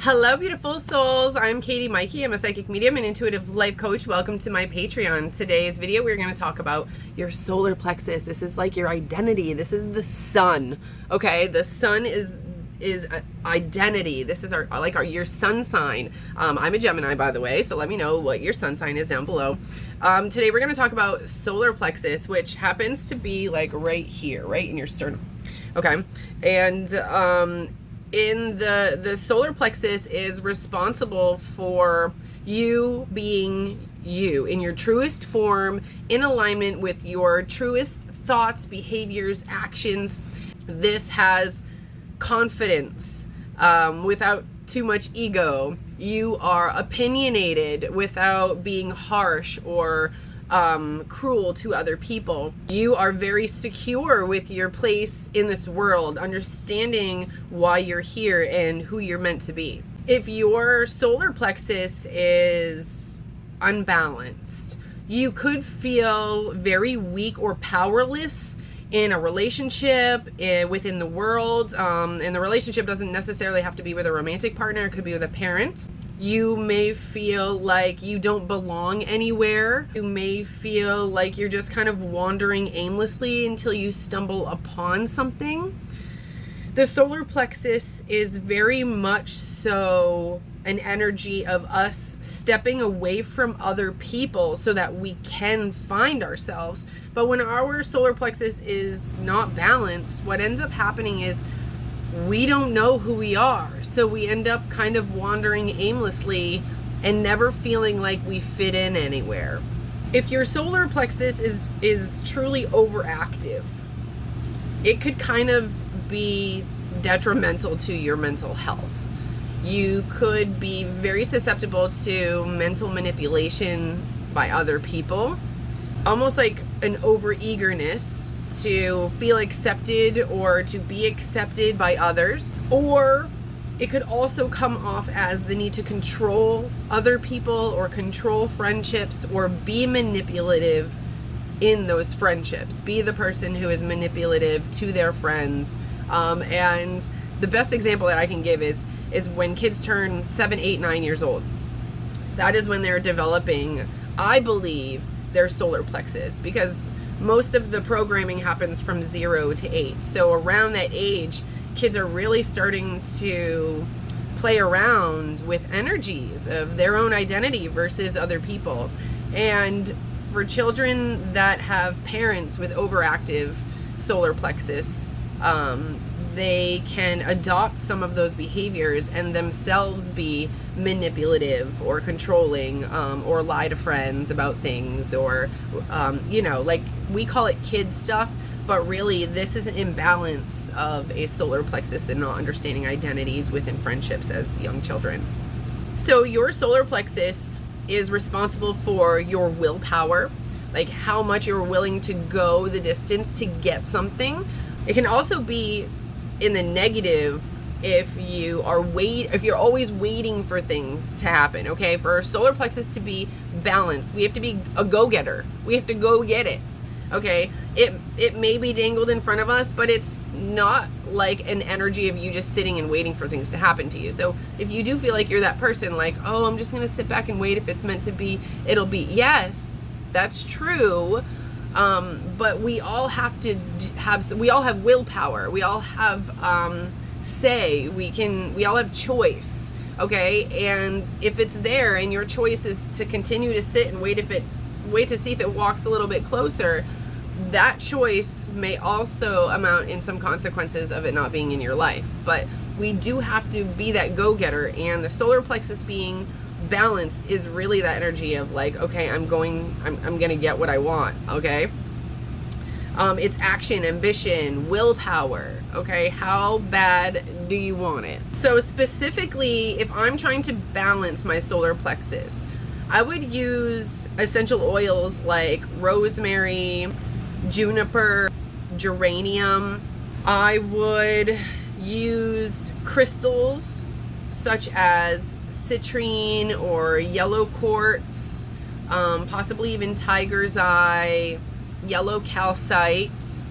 Hello, beautiful souls. I'm Katie Maike. I'm a psychic medium and intuitive life coach. Welcome to my Patreon. Today's video, we're going to talk about your solar plexus. This is like your identity. This is the sun. Okay, the sun is identity. This is your sun sign. I'm a Gemini, by the way, so let me know what your sun sign is down below. Today we're going to talk about solar plexus, which happens to be like right here, right in your sternum. Okay, and in the solar plexus is responsible for you being you in your truest form, in alignment with your truest thoughts, behaviors, actions. This has confidence without too much ego. You are opinionated without being harsh or cruel to other people. You are very secure with your place in this world, understanding why you're here and who you're meant to be. If your solar plexus is unbalanced, you could feel very weak or powerless in a relationship, within the world, and the relationship doesn't necessarily have to be with a romantic partner. It could be with a parent. You may feel like you don't belong anywhere. You may feel like you're just kind of wandering aimlessly until you stumble upon something. The solar plexus is very much so an energy of us stepping away from other people so that we can find ourselves. But when our solar plexus is not balanced, what ends up happening is we don't know who we are. So we end up kind of wandering aimlessly and never feeling like we fit in anywhere. If your solar plexus is truly overactive, it could kind of be detrimental to your mental health. You could be very susceptible to mental manipulation by other people, almost like an overeagerness to feel accepted or to be accepted by others. Or it could also come off as the need to control other people or control friendships or be manipulative in those friendships. Be the person who is manipulative to their friends. And the best example that I can give is when kids turn 7, 8, 9 years old. That is when they're developing, I believe, their solar plexus, because most of the programming happens from 0 to 8. So around that age, kids are really starting to play around with energies of their own identity versus other people. And for children that have parents with overactive solar plexus, they can adopt some of those behaviors and themselves be manipulative or controlling, or lie to friends about things, or like we call it kid stuff, but really this is an imbalance of a solar plexus and not understanding identities within friendships as young children. So your solar plexus is responsible for your willpower, like how much you're willing to go the distance to get something. It can also be in the negative if you're always waiting for things to happen. Okay, for our solar plexus to be balanced, we have to be a go-getter. We have to go get it. Okay, it may be dangled in front of us, but it's not like an energy of you just sitting and waiting for things to happen to you. So if you do feel like you're that person, like, oh, I'm just gonna sit back and wait, if it's meant to be, it'll be. Yes, that's true. But we all have we all have willpower. We all have say. We all have choice. Okay, and if it's there and your choice is to continue to sit and wait to see if it walks a little bit closer, that choice may also amount in some consequences of it not being in your life. But we do have to be that go-getter, and the solar plexus being balanced is really that energy of like, okay, I'm gonna get what I want. Okay, it's action, ambition, willpower. Okay, how bad do you want it? So specifically, if I'm trying to balance my solar plexus, I would use essential oils like rosemary, juniper, geranium. I would use crystals such as citrine or yellow quartz, possibly even tiger's eye, yellow calcite.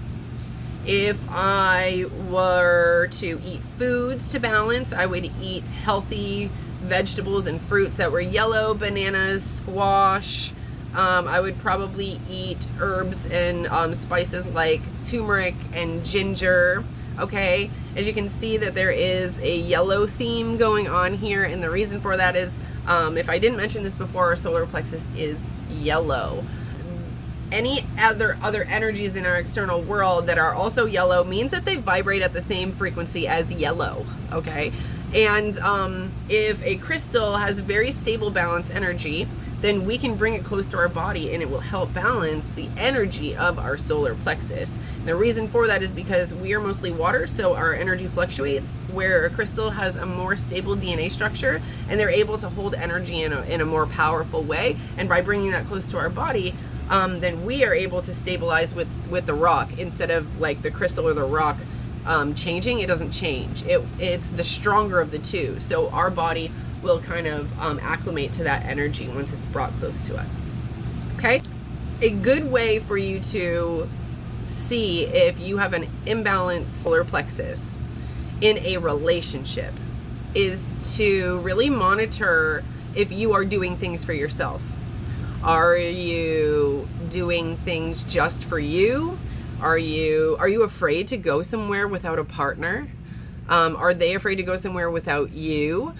If I were to eat foods to balance, I would eat healthy vegetables and fruits that were yellow, bananas, squash. I would probably eat herbs and spices like turmeric and ginger. Okay, as you can see that there is a yellow theme going on here, and the reason for that is, if I didn't mention this before, our solar plexus is yellow. Any other energies in our external world that are also yellow means that they vibrate at the same frequency as yellow, okay? And if a crystal has very stable balanced energy, then we can bring it close to our body and it will help balance the energy of our solar plexus. And the reason for that is because we are mostly water, so our energy fluctuates, where a crystal has a more stable DNA structure and they're able to hold energy in a more powerful way. And by bringing that close to our body, then we are able to stabilize with the rock, instead of like the crystal or the rock changing. It doesn't change. It's the stronger of the two. So our body will kind of acclimate to that energy once it's brought close to us. Okay? A good way for you to see if you have an imbalanced solar plexus in a relationship is to really monitor if you are doing things for yourself. Are you doing things just for you? Are you afraid to go somewhere without a partner? Are they afraid to go somewhere without you?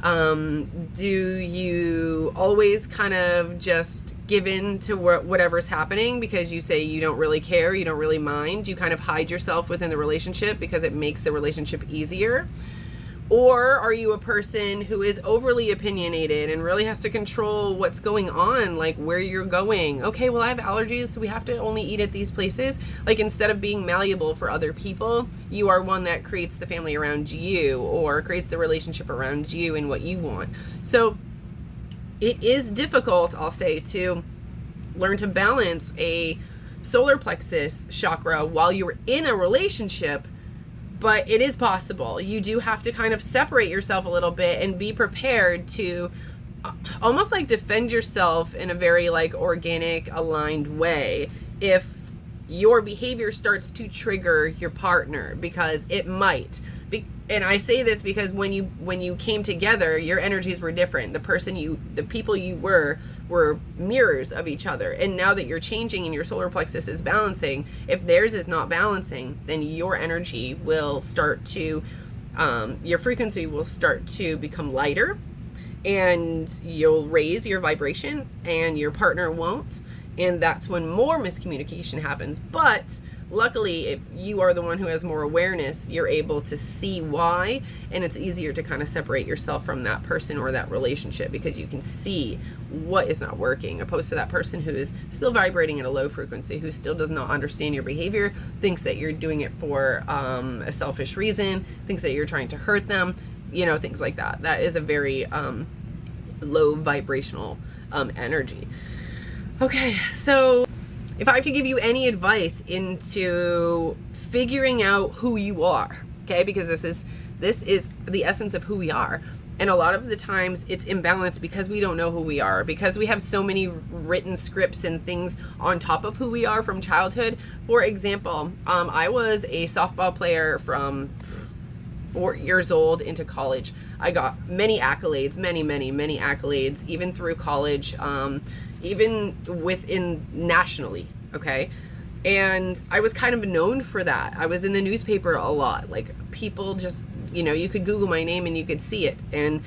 Do you always kind of just give in to whatever's happening because you say you don't really care, you don't really mind? You kind of hide yourself within the relationship because it makes the relationship easier? Or are you a person who is overly opinionated and really has to control what's going on, like where you're going? Okay, well, I have allergies, so we have to only eat at these places. Like, instead of being malleable for other people, you are one that creates the family around you or creates the relationship around you and what you want. So it is difficult, I'll say, to learn to balance a solar plexus chakra while you're in a relationship. But it is possible. You do have to kind of separate yourself a little bit and be prepared to almost like defend yourself in a very like organic, aligned way if your behavior starts to trigger your partner, because it might. And I say this because when you came together, your energies were different. The people you were mirrors of each other. And now that you're changing and your solar plexus is balancing, if theirs is not balancing, then your energy will start to, your frequency will start to become lighter, and you'll raise your vibration and your partner won't. And that's when more miscommunication happens. But luckily, if you are the one who has more awareness, you're able to see why, and it's easier to kind of separate yourself from that person or that relationship because you can see what is not working, opposed to that person who is still vibrating at a low frequency, who still does not understand your behavior, thinks that you're doing it for a selfish reason, thinks that you're trying to hurt them, things like that. That is a very low vibrational energy. Okay, so if I have to give you any advice into figuring out who you are, okay, because this is the essence of who we are. And a lot of the times it's imbalanced because we don't know who we are, because we have so many written scripts and things on top of who we are from childhood. For example, I was a softball player from 4 years old into college. I got many accolades, many accolades, even through college, even within nationally. Okay. And I was kind of known for that. I was in the newspaper a lot. Like, people just, you could Google my name and you could see it. And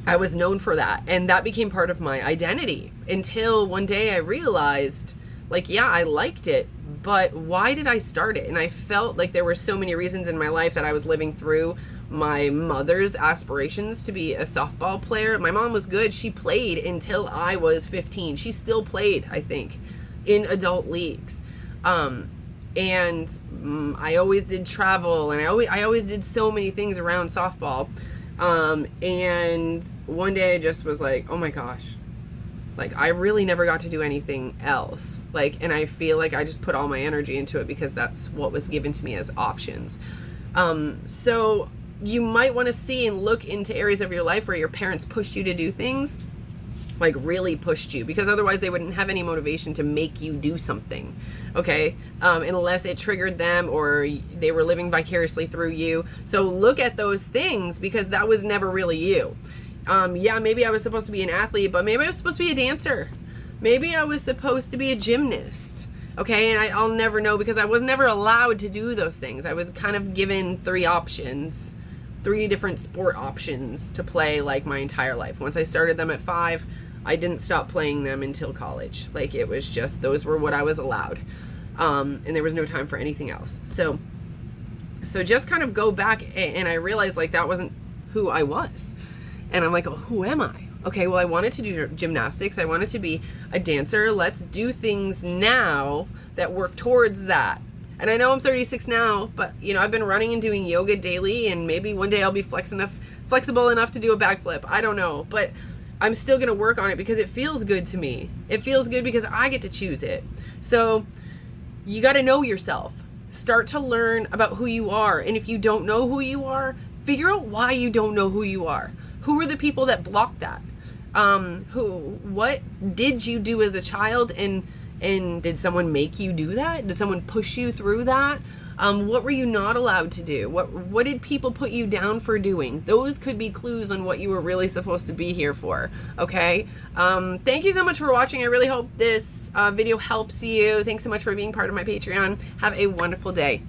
I was known for that. And that became part of my identity until one day I realized, like, yeah, I liked it, but why did I start it? And I felt like there were so many reasons in my life that I was living through my mother's aspirations to be a softball player. My mom was good. She played until I was 15. She still played, I think, in adult leagues. And I always did travel, and I always did so many things around softball. And one day I just was like, oh my gosh, like, I really never got to do anything else. Like, and I feel like I just put all my energy into it because that's what was given to me as options. So you might want to see and look into areas of your life where your parents pushed you to do things like really pushed you, because otherwise they wouldn't have any motivation to make you do something, okay? Unless it triggered them or they were living vicariously through you. So look at those things, because that was never really you. Yeah, maybe I was supposed to be an athlete, but maybe I was supposed to be a dancer. Maybe I was supposed to be a gymnast, okay? And I'll never know, because I was never allowed to do those things. I was kind of given 3 options, 3 different sport options to play like my entire life. Once I started them at 5, I didn't stop playing them until college. Like, it was just, those were what I was allowed. And there was no time for anything else. So just kind of go back, and I realized, like, that wasn't who I was. And I'm like, oh, who am I? Okay, well, I wanted to do gymnastics. I wanted to be a dancer. Let's do things now that work towards that. And I know I'm 36 now, but, you know, I've been running and doing yoga daily, and maybe one day I'll be flexible enough to do a backflip. I don't know, but I'm still going to work on it because it feels good to me. It feels good because I get to choose it. So you got to know yourself. Start to learn about who you are. And if you don't know who you are, figure out why you don't know who you are. Who are the people that blocked that? What did you do as a child, and did someone make you do that? Did someone push you through that? What were you not allowed to do? What did people put you down for doing? Those could be clues on what you were really supposed to be here for, okay? Thank you so much for watching. I really hope this video helps you. Thanks so much for being part of my Patreon. Have a wonderful day.